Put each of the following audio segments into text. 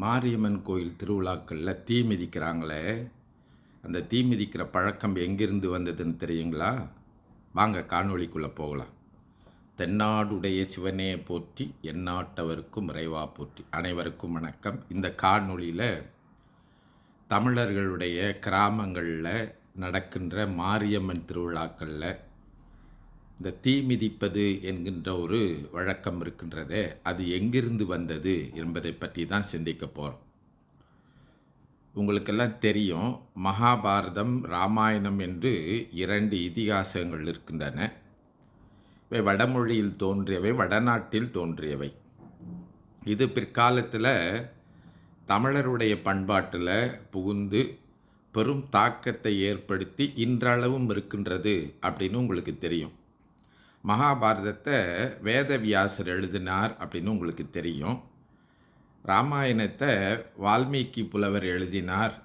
மாரியம்மன் கோயில் திருவிழாக்களில் தீ மிதிக்கிறாங்களே, அந்த தீ மிதிக்கிற பழக்கம் எங்கிருந்து வந்ததுன்னு தெரியுங்களா? வாங்க காணொளிக்குள்ளே போகலாம். தென்னாடுடைய சிவனே போற்றி, எந்நாட்டவருக்கும் இறைவா போற்றி. அனைவருக்கும் வணக்கம். இந்த காணொளியில் தமிழர்களுடைய கிராமங்களில் நடக்கின்ற மாரியம்மன் திருவிழாக்களில் இந்த தீ மிதிப்பது என்கின்ற ஒரு வழக்கம் இருக்கின்றதே, அது எங்கிருந்து வந்தது என்பதை பற்றி தான் சிந்திக்க போகிறோம். உங்களுக்கெல்லாம் தெரியும், மகாபாரதம், ராமாயணம் என்று 2 இதிகாசங்கள் இருக்கின்றன. இவை வடமொழியில் தோன்றியவை, வடநாட்டில் தோன்றியவை. இது பிற்காலத்தில் தமிழருடைய பண்பாட்டில் புகுந்து பெரும் தாக்கத்தை ஏற்படுத்தி இன்றளவும் இருக்கின்றது அப்படின்னு உங்களுக்கு தெரியும். மகாபாரதத்தை வேதவியாசர் எழுதினார் அப்படின்னு உங்களுக்கு தெரியும். ராமாயணத்தை வால்மீகி புலவர் எழுதினார்.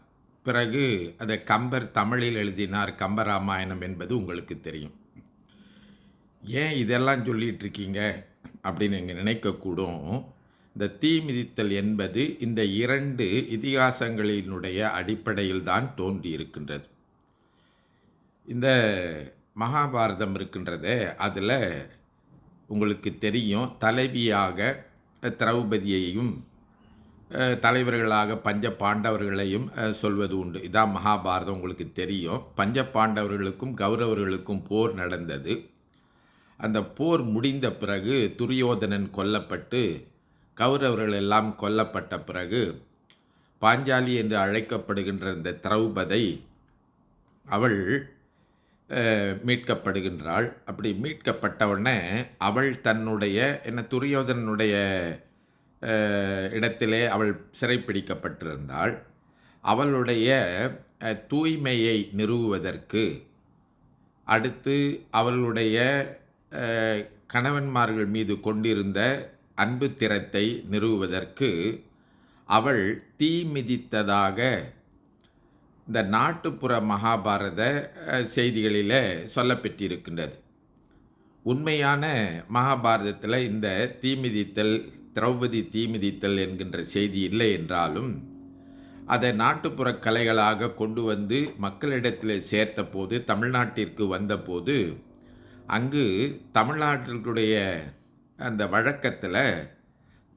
பிறகு அதை கம்பர் தமிழில் எழுதினார், கம்பராமாயணம் என்பது உங்களுக்கு தெரியும். ஏன் இதெல்லாம் சொல்லிகிட்டு இருக்கீங்க அப்படின்னு நீங்கள் நினைக்கக்கூடும். இந்த தீ மிதித்தல் என்பது இந்த 2 இதிகாசங்களினுடைய அடிப்படையில் தான் தோன்றியிருக்கின்றது. இந்த மகாபாரதம் இருக்கின்றதே, அதில் உங்களுக்கு தெரியும், தலைவியாக திரௌபதியையும் தலைவர்களாக பஞ்ச பாண்டவர்களையும் சொல்வது உண்டு. இதான் மகாபாரதம். உங்களுக்கு தெரியும், பஞ்ச பாண்டவர்களுக்கும் கௌரவர்களுக்கும் போர் நடந்தது. அந்த போர் முடிந்த பிறகு துரியோதனன் கொல்லப்பட்டு கௌரவர்கள் எல்லாம் கொல்லப்பட்ட பிறகு பாஞ்சாலி என்று அழைக்கப்படுகின்ற இந்த திரௌபதி அவள் மீட்கப்படுகின்றாள். அப்படி மீட்கப்பட்டவுடனே அவள் தன்னுடைய துரியோதனனுடைய இடத்திலே அவள் சிறைப்பிடிக்கப்பட்டிருந்தாள். அவளுடைய தூய்மையை நிறுவுவதற்கு, அடுத்து அவளுடைய கணவன்மார்கள் மீது கொண்டிருந்த அன்பு திறத்தை நிறுவுவதற்கு அவள் தீ மிதித்ததாக இந்த நாட்டுப்புற மகாபாரத செய்திகளில் சொல்லப்பெற்றிருக்கின்றது. உண்மையான மகாபாரதத்தில் இந்த தீமிதித்தல், திரௌபதி தீமிதித்தல் என்கின்ற செய்தி இல்லை என்றாலும் அதை நாட்டுப்புற கலைகளாக கொண்டு வந்து மக்களிடத்தில் சேர்த்த போது, தமிழ்நாட்டிற்கு வந்தபோது, அங்கு தமிழ்நாட்டிற்குடைய அந்த வழக்கத்தில்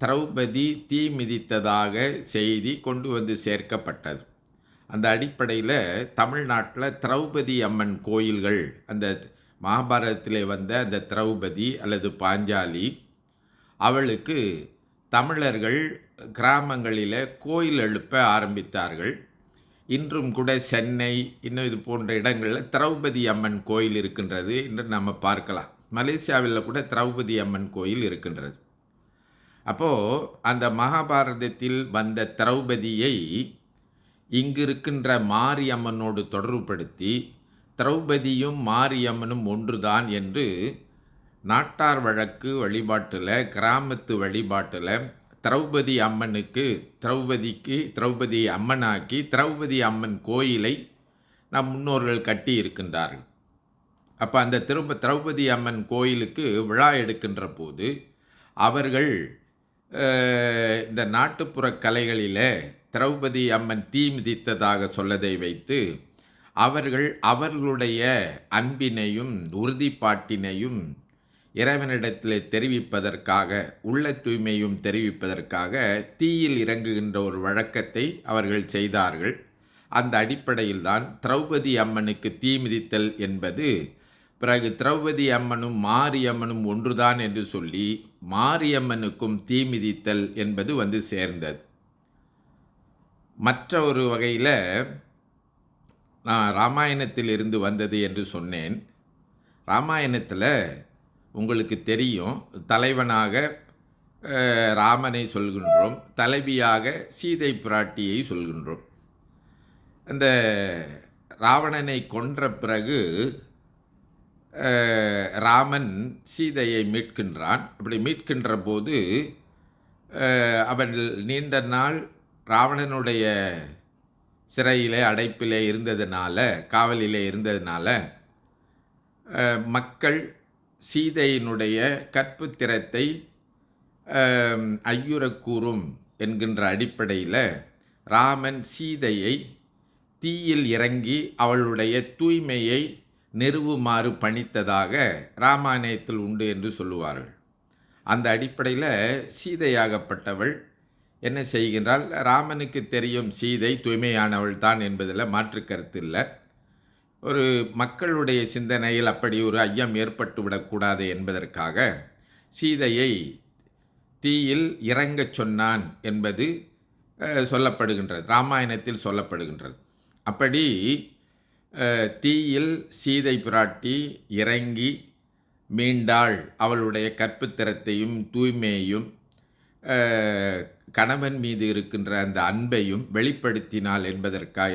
திரௌபதி தீ மிதித்ததாக செய்தி கொண்டு வந்து சேர்க்கப்பட்டது. அந்த அடிப்படையில் தமிழ்நாட்டில் திரௌபதி அம்மன் கோயில்கள், அந்த மகாபாரதத்திலே வந்த அந்த திரௌபதி அல்லது பாஞ்சாலி, அவளுக்கு தமிழர்கள் கிராமங்களில் கோயில் எழுப்ப ஆரம்பித்தார்கள். இன்றும் கூட சென்னை, இன்னும் இது போன்ற இடங்களில் திரௌபதி அம்மன் கோயில் இருக்கின்றது என்று நம்ம பார்க்கலாம். மலேசியாவில் கூட திரௌபதி அம்மன் கோயில் இருக்கின்றது. அப்போது அந்த மகாபாரதத்தில் வந்த திரௌபதியை இங்கு இருக்கின்ற மாரியம்மனோடு தொடர்புபடுத்தி திரௌபதியும் மாரியம்மனும் ஒன்றுதான் என்று நாட்டார் வழக்கு வழிபாட்டில், கிராமத்து வழிபாட்டில் திரௌபதி அம்மனுக்கு, திரௌபதி அம்மனாக்கி திரௌபதி அம்மன் கோயிலை நம் முன்னோர்கள் கட்டி இருக்கின்றார்கள். அப்போ அந்த திரௌபதி அம்மன் கோயிலுக்கு விழா எடுக்கின்ற போது அவர்கள் இந்த நாட்டுப்புற கலைகளில் திரௌபதி அம்மன் தீ மிதித்ததாக சொல்லதை வைத்து அவர்களுடைய அன்பினையும் உறுதிப்பாட்டினையும் இறைவனிடத்தில் தெரிவிப்பதற்காக, உள்ள தூய்மையும் தெரிவிப்பதற்காக தீயில் இறங்குகின்ற ஒரு வழக்கத்தை அவர்கள் செய்தார்கள். அந்த அடிப்படையில் தான் திரௌபதி அம்மனுக்கு தீ மிதித்தல் என்பது பிறகு திரௌபதி அம்மனும் மாரியம்மனும் ஒன்றுதான் என்று சொல்லி மாரியம்மனுக்கும் தீ மிதித்தல் என்பது வந்து சேர்ந்தது. மற்ற ஒரு வகையில் நான் ராமாயணத்தில் இருந்து வந்தது என்று சொன்னேன். ராமாயணத்தில் உங்களுக்கு தெரியும், தலைவனாக ராமனை சொல்கின்றோம், தலைவியாக சீதை பிராட்டியை சொல்கின்றோம். அந்த ராவணனை கொன்ற பிறகு ராமன் சீதையை மீட்கின்றான். அப்படி மீட்கின்ற போது அவன் நீண்ட நாள் ராவணனுடைய சிறையிலே, அடைப்பிலே இருந்ததுனால, காவலிலே இருந்ததுனால மக்கள் சீதையினுடைய கற்புத்திறத்தை ஐயுறக்கூறும் என்கின்ற அடிப்படையில் ராமன் சீதையை தீயில் இறங்கி அவளுடைய தூய்மையை நிறுவுமாறு பணித்ததாக ராமாயணத்தில் உண்டு என்று சொல்லுவார்கள். அந்த அடிப்படையில் சீதையாகப்பட்டவள் என்ன செய்கின்றால், ராமனுக்கு தெரியும் சீதை தூய்மையானவள் தான் என்பதில் மாற்று கருத்து இல்லை. ஒரு மக்களுடைய சிந்தனையில் அப்படி ஒரு ஐயம் ஏற்பட்டுவிடக்கூடாது என்பதற்காக சீதையை தீயில் இறங்கச் சொன்னான் என்பது சொல்லப்படுகின்றது, ராமாயணத்தில் சொல்லப்படுகின்றது. அப்படி தீயில் சீதை பிராட்டி இறங்கி மீண்டாள், அவளுடைய கற்புத்திறத்தையும் தூய்மையையும் கணவன் மீது இருக்கின்ற அந்த அன்பையும் வெளிப்படுத்தினாள்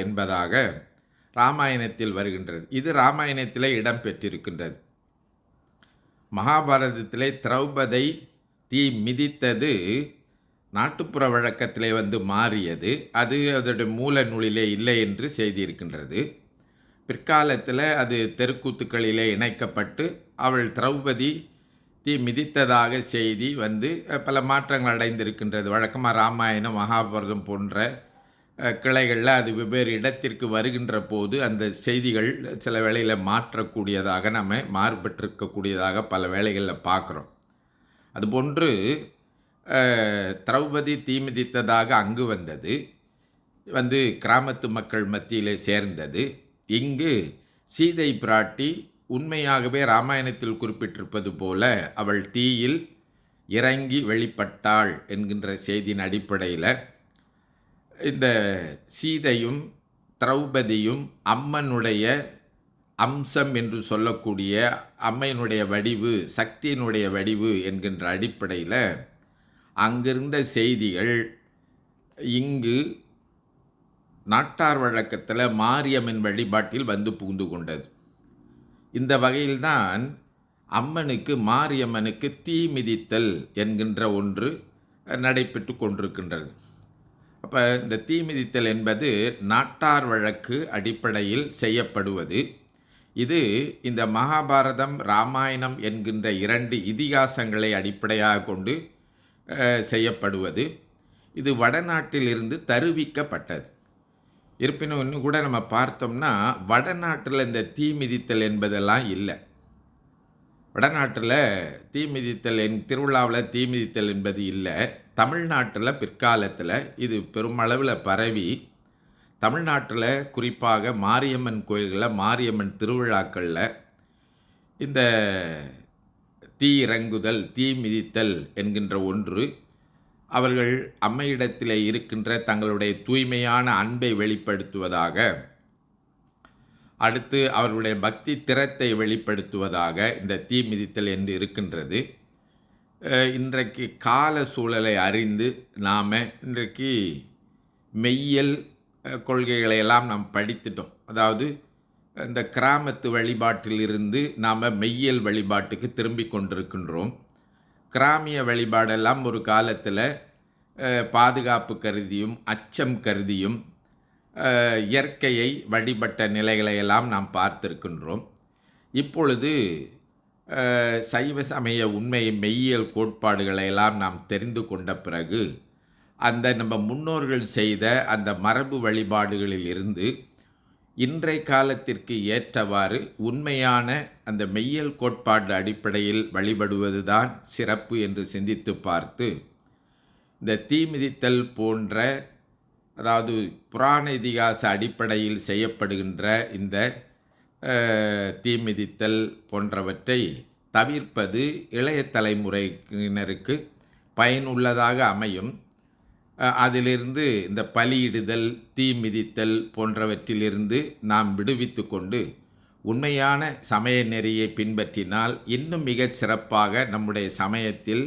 என்பதாக ராமாயணத்தில் வருகின்றது. இது ராமாயணத்திலே இடம்பெற்றிருக்கின்றது. மகாபாரதத்திலே திரௌபதை தீ மிதித்தது நாட்டுப்புற வழக்கத்திலே மாறியது. அது அதோடைய மூல நூலிலே இல்லை என்று செய்தி இருக்கின்றது. பிற்காலத்தில் அது தெருக்கூத்துக்களிலே இணைக்கப்பட்டு அவள் திரௌபதி தீ மிதித்ததாக செய்தி பல மாற்றங்கள் அடைந்திருக்கின்றது. வழக்கமாக ராமாயணம் மகாபாரதம் போன்ற கிளைகளில் அது வெவ்வேறு இடத்திற்கு வருகின்ற போது அந்த செய்திகள் சில வேளையில் மாற்றக்கூடியதாக நம்ம மாறுபட்டிருக்கக்கூடியதாக பல வேளைகளில் பார்க்குறோம். அதுபோன்று திரௌபதி தீ மிதித்ததாக அங்கு வந்தது கிராமத்து மக்கள் மத்தியிலே சேர்ந்தது. இங்கு சீதை பிராட்டி உண்மையாகவே ராமாயணத்தில் குறிப்பிட்டிருப்பது போல அவள் தீயில் இறங்கி வெளிப்பட்டாள் என்கின்ற செய்தியின் அடிப்படையில் இந்த சீதையும் திரௌபதியும் அம்மனுடைய அம்சம் என்று சொல்லக்கூடிய அம்மையினுடைய வடிவு, சக்தியினுடைய வடிவு என்கின்ற அடிப்படையில் அங்கிருந்த செய்திகள் இங்கு நாட்டார் வழக்கத்தில் மாரியம்மன் வழிபாட்டில் புகுந்து கொண்டது. இந்த வகையில்தான் அம்மனுக்கு, மாரியம்மனுக்கு தீ மிதித்தல் என்கின்ற ஒன்று நடைபெற்று கொண்டிருக்கின்றது. அப்போ இந்த தீ மிதித்தல் என்பது நாட்டார் வழக்கு அடிப்படையில் செய்யப்படுவது. இது இந்த மகாபாரதம், ராமாயணம் என்கின்ற 2 இதிகாசங்களை அடிப்படையாக கொண்டு செய்யப்படுவது. இது வடநாட்டிலிருந்து தருவிக்கப்பட்டது. இருப்பினும் இன்னும் கூட நம்ம பார்த்தோம்னா வடநாட்டில் இந்த தீ மிதித்தல் என்பதெல்லாம் இல்லை. வடநாட்டில் தீ மிதித்தல் திருவிழாவில் தீ மிதித்தல் என்பது இல்லை. தமிழ்நாட்டில் பிற்காலத்தில் இது பெருமளவில் பரவி தமிழ்நாட்டில் குறிப்பாக மாரியம்மன் கோயில்களில், மாரியம்மன் திருவிழாக்களில் இந்த தீ இறங்குதல், தீ மிதித்தல் என்கின்ற ஒன்று அவர்கள் அம்மையிடத்தில் இருக்கின்ற தங்களுடைய தூய்மையான அன்பை வெளிப்படுத்துவதாக, அடுத்து அவர்களுடைய பக்தி திறத்தை வெளிப்படுத்துவதாக இந்த தீ மிதித்தல் என்று இருக்கின்றது. இன்றைக்கு கால சூழலை அறிந்து நாம் இன்றைக்கு மெய்யியல் கொள்கைகளையெல்லாம் நாம் படித்துட்டோம். அதாவது இந்த கிராமத்து வழிபாட்டிலிருந்து நாம் மெய்யியல் வழிபாட்டுக்கு திரும்பி கொண்டிருக்கின்றோம். கிராமிய வழிபாடெல்லாம் ஒரு காலத்தில் பாதுகாப்பு கருதியும் அச்சம் கருதியும் இயற்கையை வழிபட்ட நிலைகளையெல்லாம் நாம் பார்த்திருக்கின்றோம். இப்பொழுது சைவ சமய உண்மை மெய்யியல் கோட்பாடுகளையெல்லாம் நாம் தெரிந்து கொண்ட பிறகு அந்த நம்ம முன்னோர்கள் செய்த அந்த மரபு வழிபாடுகளில் இருந்து இன்றைய காலத்திற்கு ஏற்றவாறு உண்மையான அந்த மெய்யியல் கோட்பாடு அடிப்படையில் வழிபடுவது தான் சிறப்பு என்று சிந்தித்து பார்த்து இந்த தீ மிதித்தல் போன்ற, அதாவது புராண இதிகாச அடிப்படையில் செய்யப்படுகின்ற இந்த தீ மிதித்தல் போன்றவற்றை தவிர்ப்பது இளைய தலைமுறையினருக்கு பயனுள்ளதாக அமையும். அதிலிருந்து இந்த பலியிடுதல், தீ மிதித்தல் போன்றவற்றிலிருந்து நாம் விடுவித்து கொண்டு உண்மையான சமய நெறியை பின்பற்றினால் இன்னும் மிகச் சிறப்பாக நம்முடைய சமயத்தில்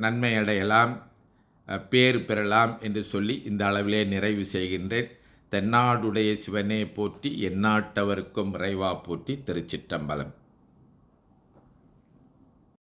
நன்மை அடையலாம், பேறு பெறலாம் என்று சொல்லி இந்த அளவிலே நிறைவு செய்கின்றேன். தென்னாடுடைய சிவனே போற்றி, எந்நாட்டவர்க்கும் இறைவா போற்றி. திருச்சிற்றம்பலம்.